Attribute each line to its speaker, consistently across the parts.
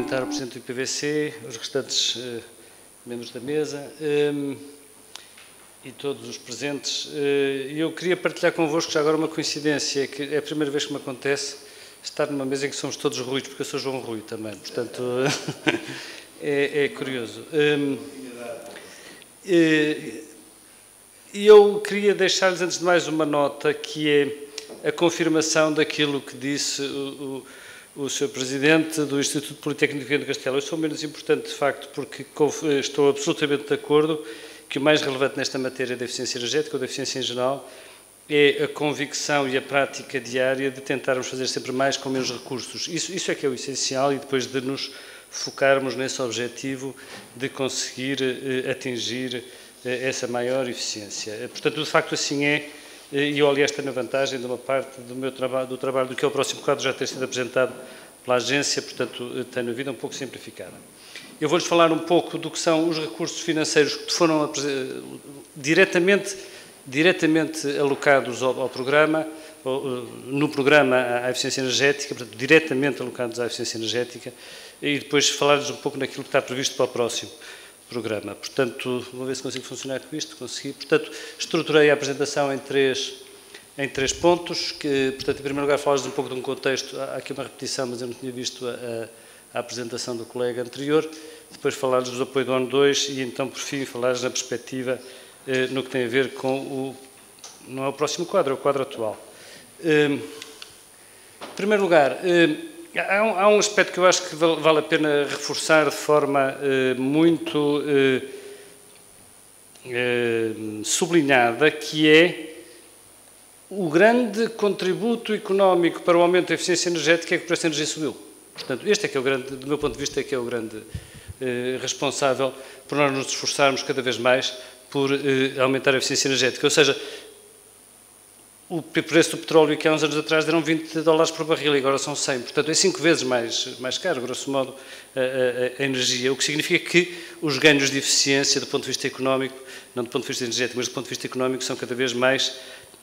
Speaker 1: cumprimentar o Presidente do IPVC, os restantes membros da mesa e todos os presentes. Eu queria partilhar convosco já agora uma coincidência, que é a primeira vez que me acontece estar numa mesa em que somos todos Ruis, porque eu sou João Rui também, portanto é curioso. E eu queria deixar-lhes antes de mais uma nota, que é a confirmação daquilo que disse o Sr. Presidente do Instituto Politécnico de Castelo. Eu sou menos importante, de facto, porque estou absolutamente de acordo que o mais relevante nesta matéria da eficiência energética, ou da eficiência em geral, é a convicção e a prática diária de tentarmos fazer sempre mais com menos recursos. Isso é que é o essencial, e depois de nos focarmos nesse objetivo de conseguir atingir essa maior eficiência. Portanto, de facto, assim é, e eu, aliás, tenho a vantagem de uma parte do meu trabalho, do que é o próximo quadro, já ter sido apresentado pela agência, portanto, tenho a vida um pouco simplificada. Eu vou-lhes falar um pouco do que são os recursos financeiros que foram diretamente alocados ao programa, no programa à eficiência energética, portanto, diretamente alocados à eficiência energética, e depois falar-lhes um pouco naquilo que está previsto para o próximo programa. Portanto, vou ver se consigo funcionar com isto. Consegui. Portanto, estruturei a apresentação em três pontos, que, portanto, em primeiro lugar, falar-lhes um pouco de um contexto. Há aqui uma repetição, mas eu não tinha visto a apresentação do colega anterior. Depois falar-lhes do apoio do ONU 2 e, então, por fim, falar-lhes na perspectiva no que tem a ver com não é o próximo quadro, é o quadro atual. Em primeiro lugar, há um aspecto que eu acho que vale a pena reforçar de forma muito sublinhada, que é o grande contributo económico para o aumento da eficiência energética é que o preço da energia subiu. Portanto, este é que é o grande, do meu ponto de vista, é que é o grande responsável por nós nos esforçarmos cada vez mais por aumentar a eficiência energética. Ou seja, o preço do petróleo, que há uns anos atrás eram $20 por barril, e agora são 100. Portanto, é 5 vezes mais caro, grosso modo, a energia. O que significa que os ganhos de eficiência, do ponto de vista económico, não do ponto de vista energético, mas do ponto de vista económico, são cada vez mais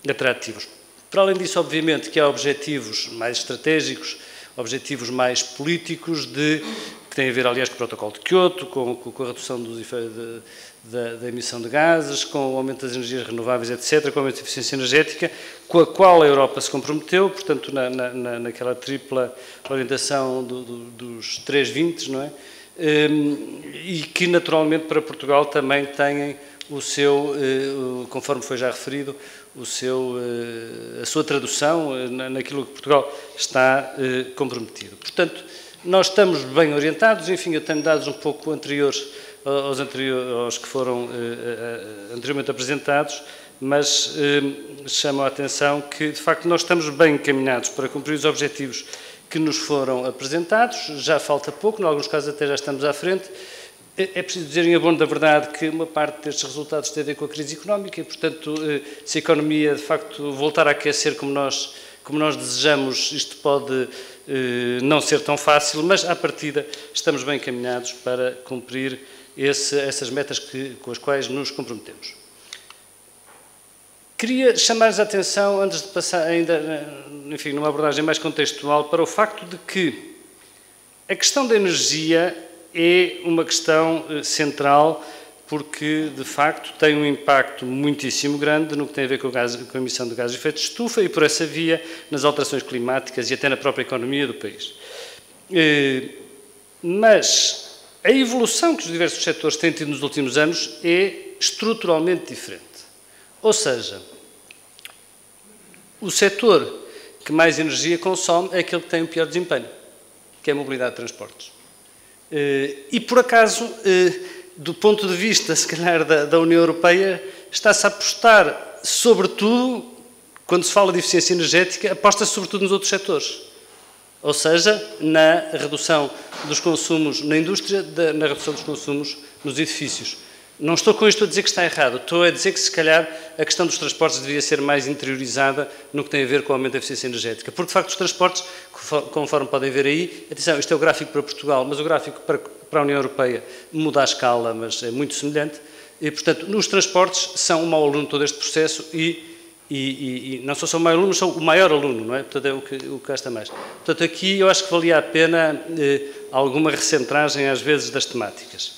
Speaker 1: atrativos. Para além disso, obviamente, que há objetivos mais estratégicos, objetivos mais políticos, que têm a ver, aliás, com o protocolo de Kyoto, com a redução da emissão de gases, com o aumento das energias renováveis, etc., com o aumento da eficiência energética, com a qual a Europa se comprometeu, portanto, naquela tripla orientação dos 320, não é? E que, naturalmente, para Portugal também têm o seu, conforme foi já referido, a sua tradução naquilo que Portugal está comprometido. Portanto, nós estamos bem orientados. Enfim, eu tenho dados um pouco anteriores aos que foram anteriormente apresentados, mas chamo a atenção que, de facto, nós estamos bem encaminhados para cumprir os objetivos que nos foram apresentados. Já falta pouco, em alguns casos até já estamos à frente. É preciso dizer, em abono da verdade, que uma parte destes resultados tem a ver com a crise económica e, portanto, se a economia, de facto, voltar a aquecer como nós desejamos, isto pode não ser tão fácil, mas, à partida, estamos bem encaminhados para cumprir essas metas com as quais nos comprometemos. Queria chamar-lhes a atenção, antes de passar ainda, enfim, numa abordagem mais contextual, para o facto de que a questão da energia é uma questão central, porque, de facto, tem um impacto muitíssimo grande no que tem a ver com a emissão de gases de efeito de estufa e, por essa via, nas alterações climáticas e até na própria economia do país. Mas a evolução que os diversos setores têm tido nos últimos anos é estruturalmente diferente. Ou seja, o setor que mais energia consome é aquele que tem o pior desempenho, que é a mobilidade de transportes. E, por acaso, do ponto de vista, se calhar, da União Europeia, está-se a apostar, sobretudo, quando se fala de eficiência energética, aposta-se sobretudo nos outros setores. Ou seja, na redução dos consumos na indústria, na redução dos consumos nos edifícios. Não estou com isto a dizer que está errado, estou a dizer que, se calhar, a questão dos transportes deveria ser mais interiorizada no que tem a ver com o aumento da eficiência energética. Porque, de facto, os transportes, conforme podem ver aí, atenção, isto é o gráfico para Portugal, mas o gráfico para a União Europeia muda a escala, mas é muito semelhante, e, portanto, nos transportes são um mau aluno todo este processo e
Speaker 2: e não só são o maior aluno, são o maior aluno, não é? Portanto, é o que gasta mais. Portanto, aqui eu acho que valia a pena alguma recentragem, às vezes, das temáticas.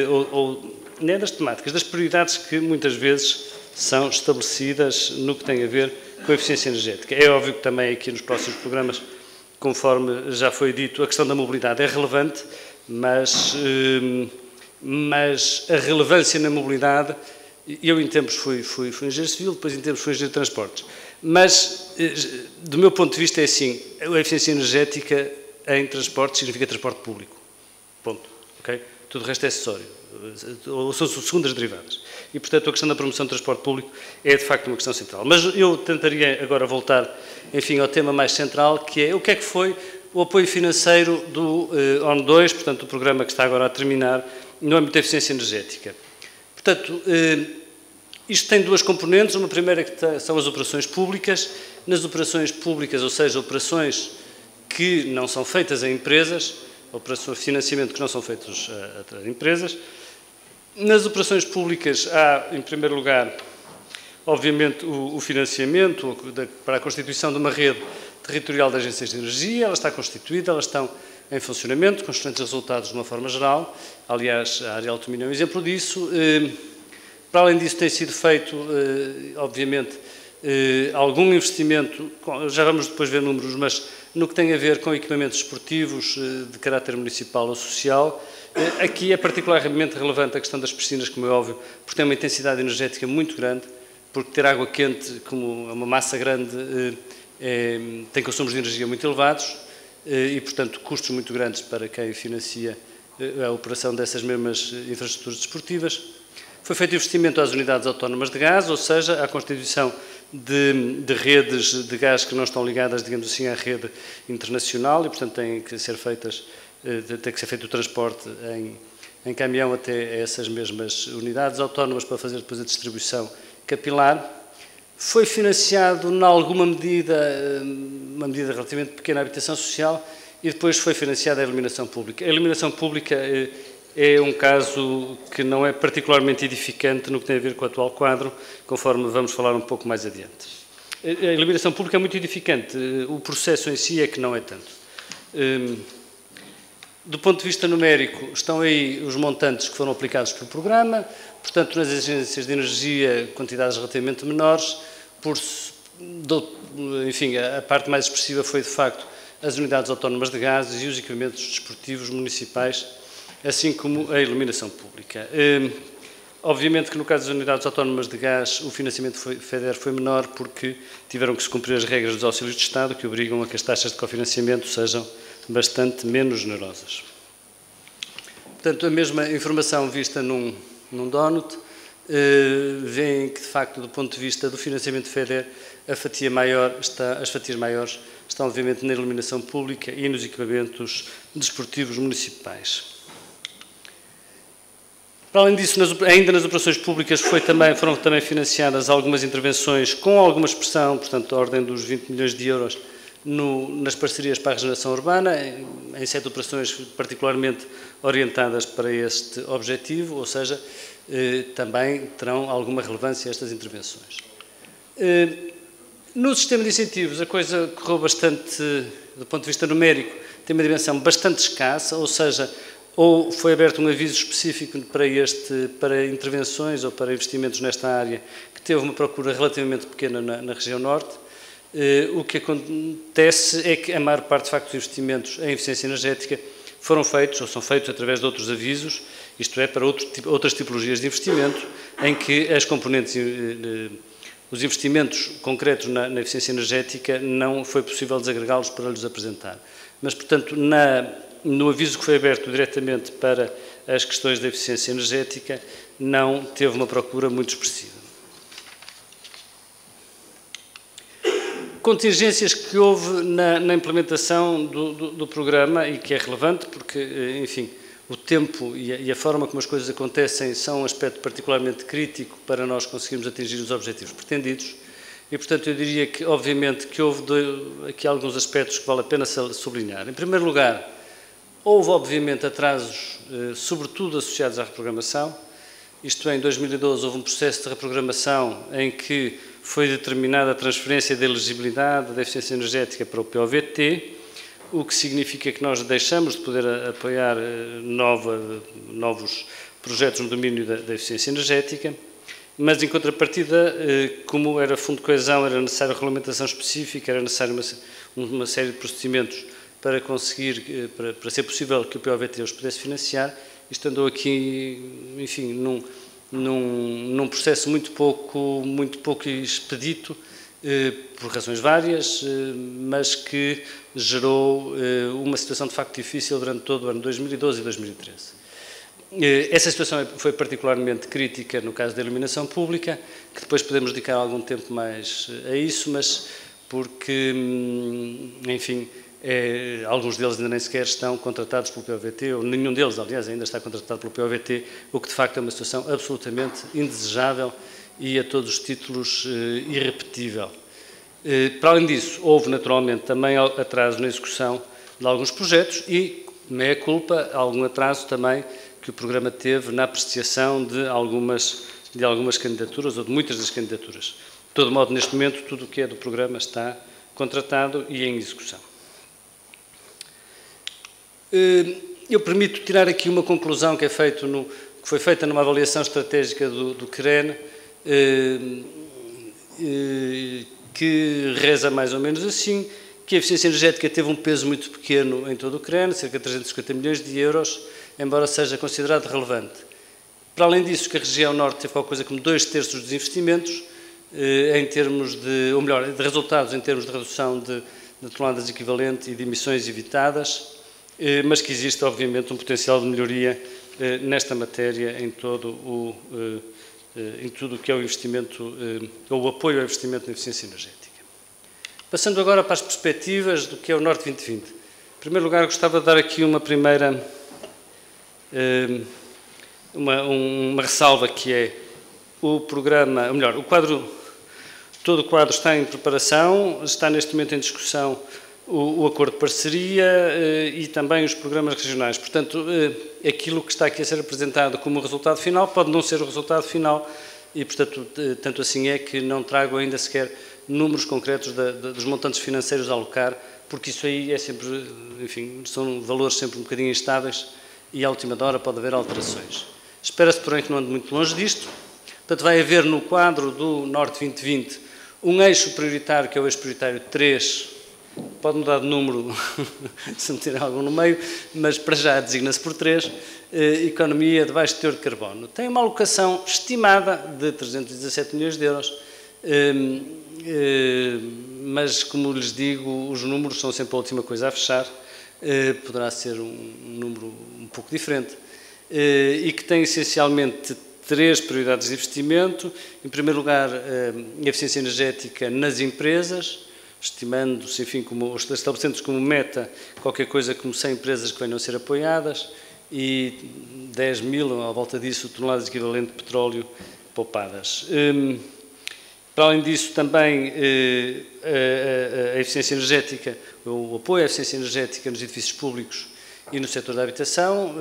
Speaker 2: Ou nem das temáticas, das prioridades que muitas vezes são estabelecidas no que tem a ver com a eficiência energética. É óbvio que também aqui nos próximos programas, conforme já foi dito, a questão da mobilidade é relevante, mas a relevância na mobilidade, eu em tempos fui engenheiro civil, depois em tempos fui engenheiro de transportes, mas do meu ponto de vista é assim, a eficiência energética em transportes significa transporte público, ponto, ok? Tudo o resto é acessório, ou são segundas derivadas. E, portanto, a questão da promoção do transporte público é, de facto, uma questão central. Mas eu tentaria agora voltar, enfim, ao tema mais central, que é o que é que foi o apoio financeiro do ONU2, portanto, do programa que está agora a terminar, no âmbito da eficiência energética. Portanto, isto tem duas componentes. Uma primeira que são as operações públicas. Nas operações públicas, ou seja, operações que não são feitas em empresas, operações de financiamento que não são feitas a empresas. Nas operações públicas há, em primeiro lugar, obviamente, o financiamento para a constituição de uma rede territorial de agências de energia. Ela está constituída, elas estão em funcionamento, com excelentes resultados de uma forma geral. Aliás, a Areal Tomino é um exemplo disso. Para além disso, tem sido feito, obviamente, algum investimento, já vamos depois ver números, mas no que tem a ver com equipamentos esportivos de caráter municipal ou social. Aqui é particularmente relevante a questão das piscinas, como é óbvio, porque tem uma intensidade energética muito grande, porque ter água quente, como é uma massa grande, tem consumos de energia muito elevados e, portanto, custos muito grandes para quem financia a operação dessas mesmas infraestruturas desportivas. Foi feito investimento às unidades autónomas de gás, ou seja, à constituição de redes de gás que não estão ligadas, digamos assim, à rede internacional e, portanto, tem que ser feito o transporte em caminhão até essas mesmas unidades autónomas para fazer depois a distribuição capilar. Foi financiado, em alguma medida, uma medida relativamente pequena, a habitação social e depois foi financiada a iluminação pública. A iluminação pública é um caso que não é particularmente edificante no que tem a ver com o atual quadro, conforme vamos falar um pouco mais adiante. A iluminação pública é muito edificante, o processo em si é que não é tanto. Do ponto de vista numérico, estão aí os montantes que foram aplicados pelo programa, portanto, nas agências de energia, quantidades relativamente menores. Enfim, a parte mais expressiva foi, de facto, as unidades autónomas de gases e os equipamentos desportivos municipais, assim como a iluminação pública. Obviamente que no caso das unidades autónomas de gás o financiamento FEDER foi menor porque tiveram que se cumprir as regras dos auxílios de Estado que obrigam a que as taxas de cofinanciamento sejam bastante menos generosas. Portanto, a mesma informação vista num donut, veem que, de facto, do ponto de vista do financiamento FEDER, as fatias maiores estão, obviamente, na iluminação pública e nos equipamentos desportivos municipais. Para além disso, ainda nas operações públicas foram também financiadas algumas intervenções com alguma expressão, portanto, da ordem dos 20 milhões de euros, nas parcerias para a regeneração urbana, em 7 operações particularmente orientadas para este objetivo, ou seja, também terão alguma relevância estas intervenções. No sistema de incentivos, a coisa correu bastante, do ponto de vista numérico, tem uma dimensão bastante escassa, ou seja, ou foi aberto um aviso específico para intervenções ou para investimentos nesta área, que teve uma procura relativamente pequena na região norte. O que acontece é que a maior parte, de facto, dos investimentos em eficiência energética foram feitos, ou são feitos através de outros avisos, isto é, para outras tipologias de investimento, em que as componentes, os investimentos concretos na eficiência energética, não foi possível desagregá-los para lhes apresentar. Mas, portanto, no aviso que foi aberto diretamente para as questões da eficiência energética, não teve uma procura muito expressiva. Contingências que houve na implementação do programa e que é relevante porque, enfim, o tempo e a forma como as coisas acontecem são um aspecto particularmente crítico para nós conseguirmos atingir os objetivos pretendidos e, portanto, eu diria que, obviamente, que houve aqui alguns aspectos que vale a pena sublinhar. Em primeiro lugar, houve, obviamente, atrasos, sobretudo associados à reprogramação. Isto é, em 2012 houve um processo de reprogramação em que
Speaker 1: foi determinada a transferência da elegibilidade da eficiência energética para o POVT, o que significa que nós deixamos de poder apoiar novos projetos no domínio da eficiência energética, mas, em contrapartida, como era fundo de coesão, era necessária regulamentação específica, era necessária uma série de procedimentos para conseguir, para ser possível que o POVT os pudesse financiar, isto andou aqui, enfim, num processo muito pouco expedito, por razões várias, mas que gerou uma situação de facto difícil durante todo o ano 2012 e 2013. Essa situação foi particularmente crítica no caso da iluminação pública, que depois podemos dedicar algum tempo mais a isso, mas porque, enfim, alguns deles ainda nem sequer estão contratados pelo POVT, ou nenhum deles, aliás, ainda está contratado pelo POVT, o que de facto é uma situação absolutamente indesejável e a todos os títulos irrepetível. Para além disso, houve naturalmente também atraso na execução de alguns projetos e, meia culpa, algum atraso também que o programa teve na apreciação de algumas candidaturas, ou de muitas das candidaturas. De todo modo, neste momento, tudo o que é do programa está contratado e em execução. Eu permito tirar aqui uma conclusão que foi feita numa avaliação estratégica do CREN, que reza mais ou menos assim, que a eficiência energética teve um peso muito pequeno em todo o CREN, cerca de 350 milhões de euros, embora seja considerado relevante. Para além disso, que a região norte teve qualquer coisa como 2/3 dos investimentos, em termos de, ou melhor, de resultados em termos de redução de toneladas equivalente e de emissões evitadas, mas que existe, obviamente, um potencial de melhoria nesta matéria em tudo o que é o investimento, ou o apoio ao investimento na eficiência energética. Passando agora para as perspectivas do que é o Norte 2020. Em primeiro lugar, gostava de dar aqui uma ressalva, que é o programa, ou melhor, todo o quadro está em preparação, está neste momento em discussão o acordo de parceria e também os programas regionais. Portanto, aquilo que está aqui a ser apresentado como resultado final pode não ser o resultado final e, portanto, tanto assim é que não trago ainda sequer números concretos dos montantes financeiros a alocar, porque isso aí é sempre, enfim, são valores sempre um bocadinho instáveis e à última hora pode haver alterações. Espera-se, porém, que não ande muito longe disto. Portanto, vai haver no quadro do Norte 2020 um eixo prioritário, que é o eixo prioritário 3, pode mudar de número se meter algum no meio, mas para já designa-se por 3, economia de baixo teor de carbono. Tem uma alocação estimada de 317 milhões de euros, mas, como lhes digo, os números são sempre a última coisa a fechar, poderá ser um número um pouco diferente, e que tem essencialmente 3 prioridades de investimento. Em primeiro lugar, a eficiência energética nas empresas, estimando-se, enfim, estabelecendo-se como meta qualquer coisa como 100 empresas que venham a ser apoiadas e 10.000, à volta disso, toneladas equivalente de petróleo poupadas. Para além disso, também a eficiência energética, o apoio à eficiência energética nos edifícios públicos e no setor da habitação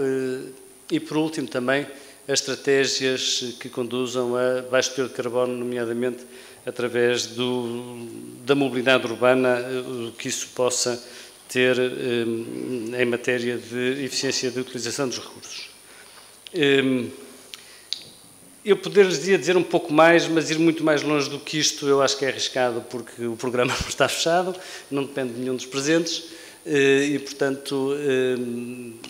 Speaker 1: e, por último, também as estratégias que conduzam a baixo teor de carbono, nomeadamente através da mobilidade urbana, que isso possa ter em matéria de eficiência de utilização dos recursos. Eu poderia dizer um pouco mais, mas ir muito mais longe do que isto eu acho que é arriscado, porque o programa não está fechado, não depende de nenhum dos presentes e, portanto,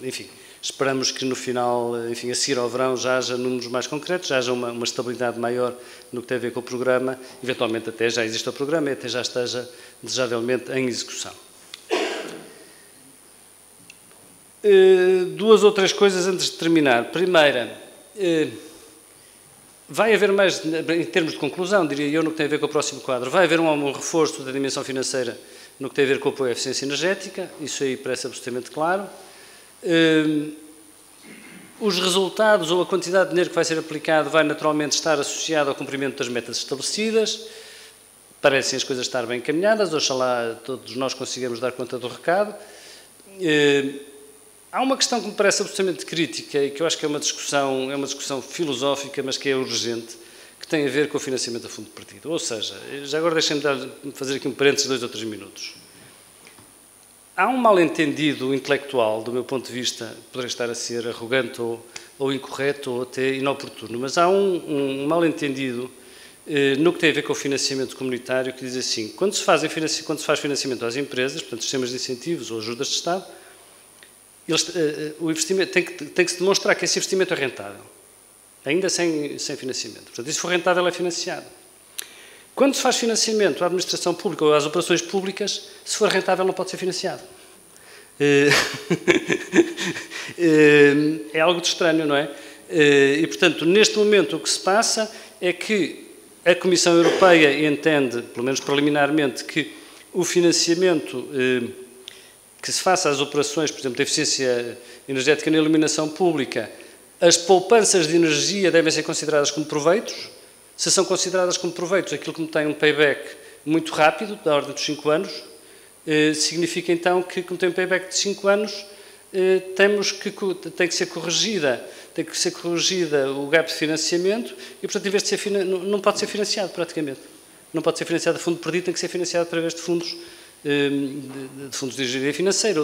Speaker 1: enfim, esperamos que no final, enfim, a seguir ao verão, já haja números mais concretos, já haja uma estabilidade maior no que tem a ver com o programa, eventualmente até já exista o programa e até já esteja desejavelmente em execução. 2 ou 3 coisas antes de terminar. Primeira, vai haver mais, em termos de conclusão, diria eu, no que tem a ver com o próximo quadro, vai haver um reforço da dimensão financeira no que tem a ver com o apoio à eficiência energética, isso aí parece absolutamente claro. Os resultados ou a quantidade de dinheiro que vai ser aplicado vai naturalmente estar associado ao cumprimento das metas estabelecidas. Parecem as coisas estar bem encaminhadas, oxalá todos nós consigamos dar conta do recado. Há uma questão que me parece absolutamente crítica e que eu acho que é uma discussão filosófica, mas que é urgente, que tem a ver com o financiamento a fundo perdido. Ou seja, já agora deixem-me fazer aqui um parênteses de 2 ou 3 minutos. Há um mal-entendido intelectual, do meu ponto de vista, poderia estar a ser arrogante ou incorreto ou até inoportuno, mas há um mal-entendido no que tem a ver com o financiamento comunitário, que diz assim: quando se faz financiamento às empresas, portanto, sistemas de incentivos ou ajudas de Estado, o investimento tem que se demonstrar que esse investimento é rentável, ainda sem financiamento. Portanto, e se for rentável, é financiado. Quando se faz financiamento à administração pública ou às operações públicas, se for rentável, não pode ser financiado. É algo de estranho, não é? E, portanto, neste momento o que se passa é que a Comissão Europeia entende, pelo menos preliminarmente, que o financiamento que se faça às operações, por exemplo, de eficiência energética na iluminação pública, as poupanças de energia devem ser consideradas como proveitos. Se são consideradas como proveitos, aquilo que tem um payback muito rápido, da ordem dos 5 anos, significa então que, como tem um payback de 5 anos, tem que ser corrigida o gap de financiamento e, portanto, em vez de ser não pode ser financiado praticamente. Não pode ser financiado a fundo perdido, tem que ser financiado através de fundos de engenharia financeira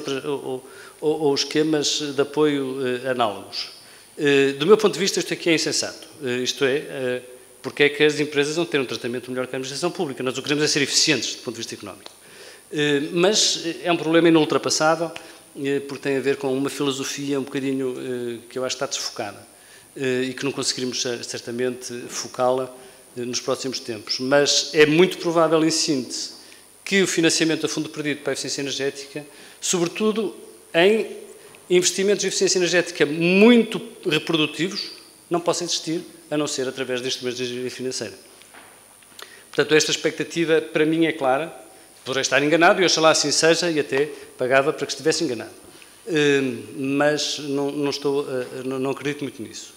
Speaker 1: ou esquemas de apoio análogos. Do meu ponto de vista, isto aqui é insensato. Isto é, porque é que as empresas vão ter um tratamento melhor que a administração pública. Nós o que queremos é ser eficientes do ponto de vista económico. Mas é um problema inultrapassável, porque tem a ver com uma filosofia um bocadinho que eu acho que está desfocada e que não conseguiremos certamente focá-la nos próximos tempos. Mas é muito provável, em síntese, que o financiamento a fundo perdido para a eficiência energética, sobretudo em investimentos de eficiência energética muito reprodutivos, não possa existir, a não ser através de instrumentos de engenharia financeira. Portanto, esta expectativa, para mim, é clara. Poderei estar enganado, e oxalá assim seja, e até pagava para que estivesse enganado. Mas não acredito muito nisso.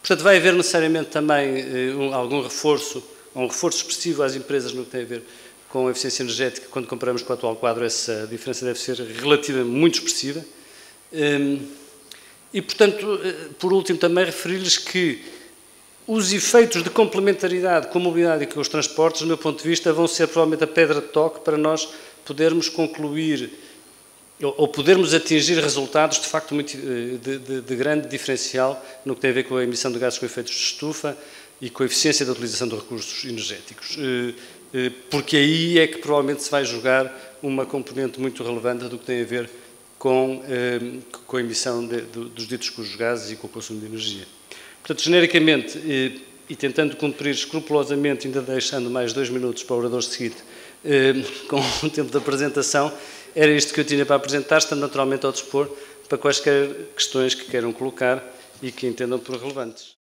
Speaker 1: Portanto, vai haver necessariamente também algum reforço, um reforço expressivo às empresas no que tem a ver com a eficiência energética. Quando comparamos com o atual quadro, essa diferença deve ser relativamente muito expressiva. E, portanto, por último, também referir-lhes que os efeitos de complementaridade com a mobilidade e com os transportes, do meu ponto de vista, vão ser provavelmente a pedra de toque para nós podermos concluir ou podermos atingir resultados, de facto, de grande diferencial no que tem a ver com a emissão de gases com efeitos de estufa e com a eficiência da utilização de recursos energéticos. Porque aí é que provavelmente se vai jogar uma componente muito relevante do que tem a ver com a emissão dos ditos cujos gases e com o consumo de energia. Portanto, genericamente, e tentando cumprir escrupulosamente, ainda deixando mais 2 minutos para o orador seguinte, com o tempo de apresentação, era isto que eu tinha para apresentar, estando naturalmente ao dispor para quaisquer questões que queiram colocar e que entendam por relevantes.